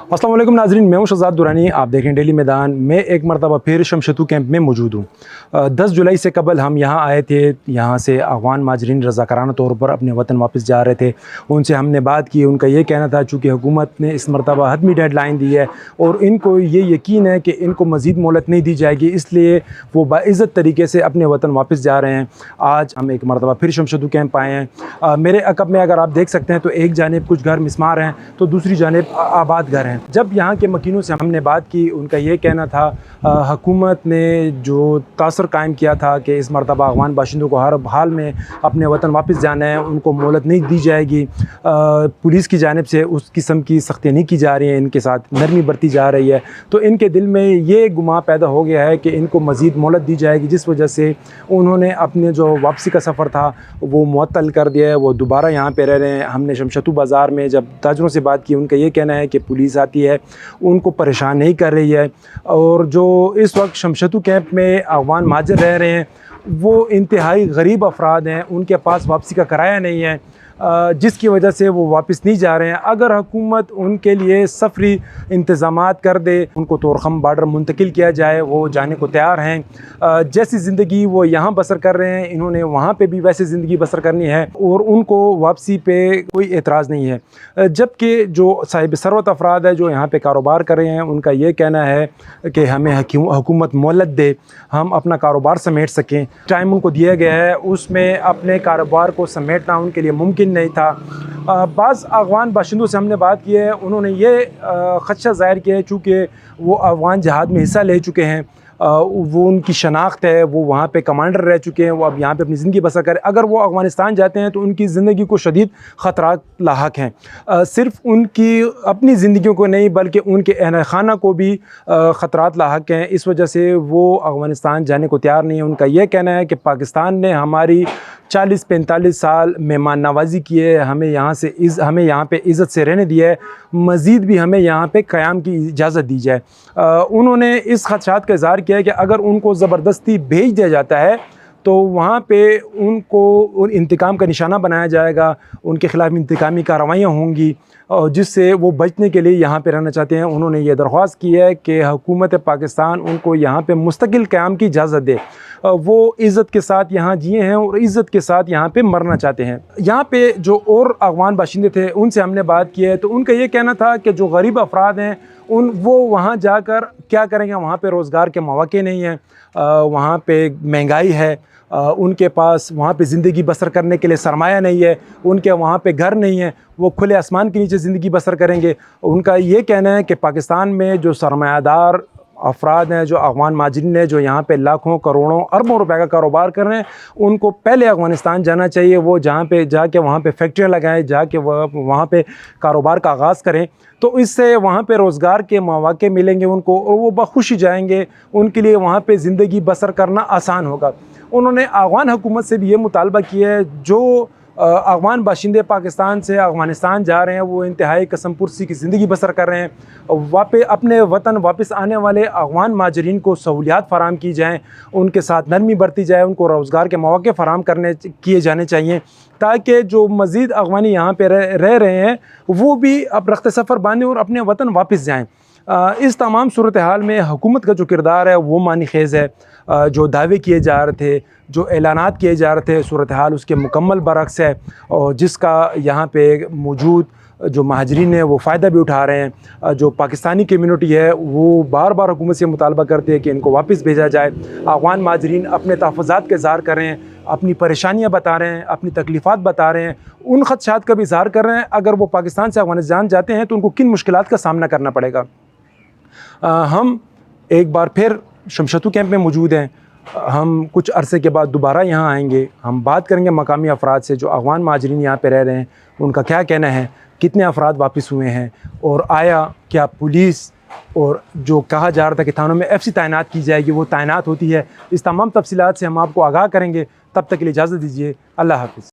अस्सलाम वालेकुम नाज़रीन, मैं हूं शहजाद दुरानी। आप देखें डेली मैदान में एक मरतबा फिर शमशतू कैंप में मौजूद हूँ। 10 जुलाई से कबल हम यहाँ आए थे। यहाँ से अफ़गान माजरीन रज़ाकाराना तौर पर अपने वतन वापस जा रहे थे। उनसे हमने बात की। उनका ये कहना था चूँकि हुकूमत ने इस मरतबा हतमी डेडलाइन दी है और इनको ये यकीन है कि इनको मज़ीद मोहलत नहीं दी जाएगी, इसलिए वो बाइज़्ज़त तरीके से अपने वतन वापस जा रहे हैं। आज हम एक मरतबा फिर शमशतू कैंप आए हैं। मेरे अक़ब में अगर आप देख सकते हैं तो एक जानिब कुछ घर मिस्मार हैं तो दूसरी जानिब आबाद घर हैं। जब यहाँ के मकीनों से हमने बात की, उनका ये कहना था हुकूमत ने जो तासर कायम किया था कि इस मरतबा अफ़गान बाशिंदों को हर हाल में अपने वतन वापस जाना है, उनको मोहलत नहीं दी जाएगी। पुलिस की जानिब से उस किस्म की सख्तियाँ नहीं की जा रही हैं, इनके साथ नरमी बरती जा रही है। तो इनके दिल में ये गुमा पैदा हो गया है कि इनको मज़ीद मोहलत दी जाएगी, जिस वजह से उन्होंने अपने जो वापसी का सफ़र था वो मुअत्तल कर दिया है। वो दोबारा यहाँ पे रह रहे हैं। हमने शमशतू बाज़ार में जब ताजरों से बात की, उनका ये कहना है कि पुलिस आती है, उनको परेशान नहीं कर रही है। और जो इस वक्त शमशतू कैंप में अफ़गान महाजर रह रहे हैं वो इंतहाई गरीब अफराद हैं, उनके पास वापसी का किराया नहीं है, जिसकी वजह से वो वापस नहीं जा रहे हैं। अगर हुकूमत उनके लिए सफरी इंतज़ामात कर दे, उनको तोरखम बार्डर मुंतकिल किया जाए, वो जाने को तैयार हैं। जैसी ज़िंदगी वो यहाँ बसर कर रहे हैं, इन्होंने वहाँ पे भी वैसी ज़िंदगी बसर करनी है और उनको वापसी पे कोई एतराज़ नहीं है। जबकि जो साहिब सरवत अफराद है जो यहाँ पे कारोबार कर रहे हैं, उनका ये कहना है कि हमें हुकूमत मोहलत दे, हम अपना कारोबार समेट सकें। टाइम उनको दिया गया है, उसमें अपने कारोबार को समेटना उनके लिए मुमकिन नहीं था। बाज़ अफ़गान बाशिंदों से हमने बात की है, उन्होंने ये ख़दशा ज़ाहिर किया है चूँकि वो अफ़गान जहाद में हिस्सा ले चुके हैं, वो उनकी शनाख्त है, वो वहाँ पे कमांडर रह चुके हैं, वो अब यहाँ पे अपनी ज़िंदगी बसर करें। अगर वो अफ़गानिस्तान जाते हैं तो उनकी ज़िंदगी को शदीद ख़तरात लाहक हैं। सिर्फ़ उनकी अपनी ज़िंदगियों को नहीं बल्कि उनके अहल खाना को भी ख़तरात लाहक हैं। इस वजह से वो अफ़गानिस्तान जाने को तैयार नहीं है। उनका यह कहना है कि पाकिस्तान ने हमारी 40-45 साल मेहमान नवाज़ी की है, हमें यहाँ पे इज़्ज़त से रहने दिया है, मज़ीद भी हमें यहाँ पे क़याम की इजाज़त दी जाए। उन्होंने इस ख़दशात का इज़हार किया है कि अगर उनको ज़बरदस्ती भेज दिया जाता है तो वहाँ पे उनको इंतकाम का निशाना बनाया जाएगा, उनके ख़िलाफ़ इंतकामी कार्रवाइयाँ होंगी, और जिससे वो बचने के लिए यहाँ पे रहना चाहते हैं। उन्होंने ये दरख्वास्त की है कि हुकूमत पाकिस्तान उनको यहाँ पे मुस्तकिल क़याम की इजाज़त दे। वो इज़्ज़त के साथ यहाँ जिए हैं और इज़्ज़त के साथ यहाँ पे मरना चाहते हैं। यहाँ पे जो और अफ़गान बाशिंदे थे उनसे हमने बात की है तो उनका ये कहना था कि जो गरीब अफराद हैं वो वहाँ जाकर क्या करेंगे, वहाँ पे रोज़गार के मौक़े नहीं हैं, वहाँ पे महंगाई है, उनके पास वहाँ पे ज़िंदगी बसर करने के लिए सरमाया नहीं है, उनके वहाँ पे घर नहीं है, वो खुले आसमान के नीचे ज़िंदगी बसर करेंगे। उनका ये कहना है कि पाकिस्तान में जो सरमायादार अफराद हैं, जो अफ़गान माजरीन हैं, जो यहाँ पे लाखों करोड़ों अरबों रुपए का कारोबार कर रहे हैं, उनको पहले अफ़गानिस्तान जाना चाहिए। वो जहाँ पे जाके वहाँ पे फैक्ट्रियाँ लगाएं, जाके वहाँ पे कारोबार का आगाज़ करें, तो इससे वहाँ पे रोज़गार के मौक़े मिलेंगे उनको और वो बख़ुशी जाएंगे, उनके लिए वहाँ पे ज़िंदगी बसर करना आसान होगा। उन्होंने अफ़गान हुकूमत से भी ये मुतालबा किया है जो अफ़गान बाशिंदे पाकिस्तान से अफ़गानिस्तान जा रहे हैं वो इंतहाई कसम पुरसी की ज़िंदगी बसर कर रहे हैं। अपने वतन वापस आने वाले अफ़गान माजरीन को सहूलियात फ़राम की जाएँ, उनके साथ नरमी बरती जाए, उनको रोज़गार के मौक़े फ़राम किए जाने चाहिए ताकि जो मज़ीद अफ़गानी यहाँ पे रह रहे हैं वो भी अब रख्त सफ़र बांधें और अपने वतन वापस जाएँ। इस तमाम सूरत हाल में हुकूमत का जो किरदार है वो मानी खेज़ है। जो दावे किए जा रहे थे, जो ऐलानात किए जा रहे थे, सूरत हाल उसके मुकम्मल बरक्स है और जिसका यहाँ पे मौजूद जो महाजरीन है वो फ़ायदा भी उठा रहे हैं। जो पाकिस्तानी कम्यूनिटी है वो बार बार हुकूमत से मुतालबा करती है कि इनको वापस भेजा जाए। अफ़गान महाजरीन अपने तहफ़्फ़ुज़ात का इज़हार कर रहे हैं, अपनी परेशानियाँ बता रहे हैं, अपनी तकलीफ़ात बता रहे हैं, उन ख़दशात का भी इज़हार कर रहे हैं अगर वो पाकिस्तान से अफ़गानिस्तान जाते हैं तो उनको किन मुश्किलात का सामना करना पड़ेगा। हम एक बार फिर शमशतू कैंप में मौजूद हैं। हम कुछ अरसे के बाद दोबारा यहाँ आएंगे। हम बात करेंगे मकामी अफराद से जो अफ़गान माजरीन यहाँ पे रह रहे हैं, उनका क्या कहना है, कितने अफराद वापस हुए हैं और आया क्या पुलिस और जो कहा जा रहा था कि थानों में FC तैनात की जाएगी वो तैनात होती है। इस तमाम तफसीलात से हम आपको आगाह करेंगे। तब तक के लिए इजाज़त दीजिए। अल्लाह हाफ़िज़।